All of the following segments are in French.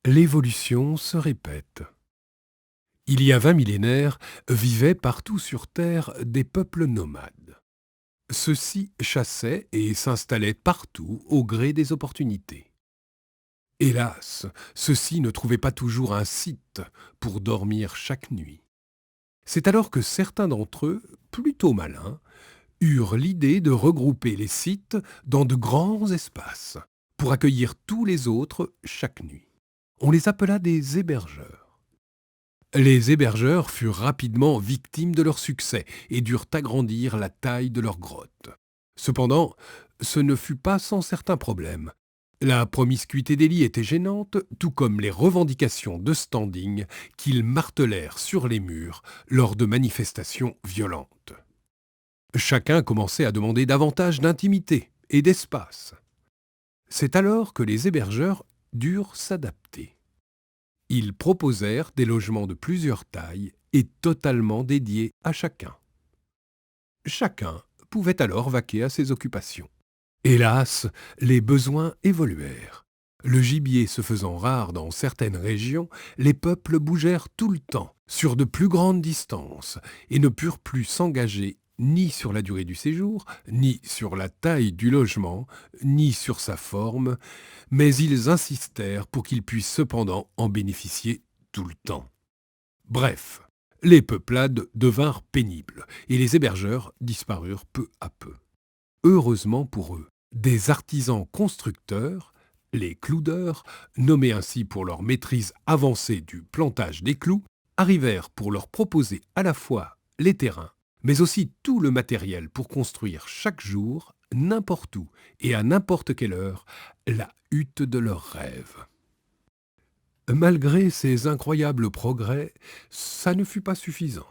L'évolution se répète. Il y a 20 millénaires, vivaient partout sur Terre des peuples nomades. Ceux-ci chassaient et s'installaient partout au gré des opportunités. Hélas, ceux-ci ne trouvaient pas toujours un site pour dormir chaque nuit. C'est alors que certains d'entre eux, plutôt malins, eurent l'idée de regrouper les sites dans de grands espaces pour accueillir tous les autres chaque nuit. On les appela des hébergeurs. Les hébergeurs furent rapidement victimes de leur succès et durent agrandir la taille de leurs grottes. Cependant, ce ne fut pas sans certains problèmes. La promiscuité des lits était gênante, tout comme les revendications de standing qu'ils martelèrent sur les murs lors de manifestations violentes. Chacun commençait à demander davantage d'intimité et d'espace. C'est alors que les hébergeurs durent s'adapter. Ils proposèrent des logements de plusieurs tailles et totalement dédiés à chacun. Chacun pouvait alors vaquer à ses occupations. Hélas, les besoins évoluèrent. Le gibier se faisant rare dans certaines régions, les peuples bougèrent tout le temps, sur de plus grandes distances, et ne purent plus s'engager ni sur la durée du séjour, ni sur la taille du logement, ni sur sa forme, mais ils insistèrent pour qu'ils puissent cependant en bénéficier tout le temps. Bref, les peuplades devinrent pénibles, et les hébergeurs disparurent peu à peu. Heureusement pour eux, des artisans constructeurs, les cloudeurs, nommés ainsi pour leur maîtrise avancée du plantage des clous, arrivèrent pour leur proposer à la fois les terrains, mais aussi tout le matériel pour construire chaque jour, n'importe où et à n'importe quelle heure, la hutte de leurs rêves. Malgré ces incroyables progrès, ça ne fut pas suffisant.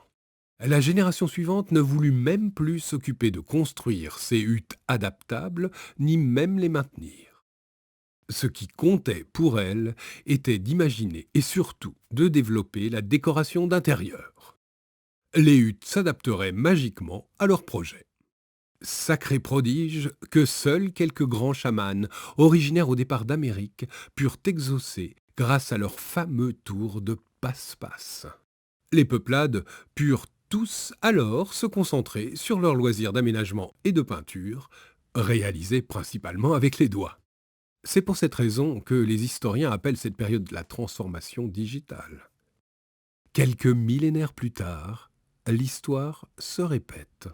La génération suivante ne voulut même plus s'occuper de construire ces huttes adaptables, ni même les maintenir. Ce qui comptait pour elle était d'imaginer et surtout de développer la décoration d'intérieur. Les huttes s'adapteraient magiquement à leur projet. Sacré prodige que seuls quelques grands chamans, originaires au départ d'Amérique, purent exaucer grâce à leur fameux tour de passe-passe. Les peuplades purent tous alors se concentrer sur leurs loisirs d'aménagement et de peinture, réalisés principalement avec les doigts. C'est pour cette raison que les historiens appellent cette période la transformation digitale. Quelques millénaires plus tard, l'histoire se répète.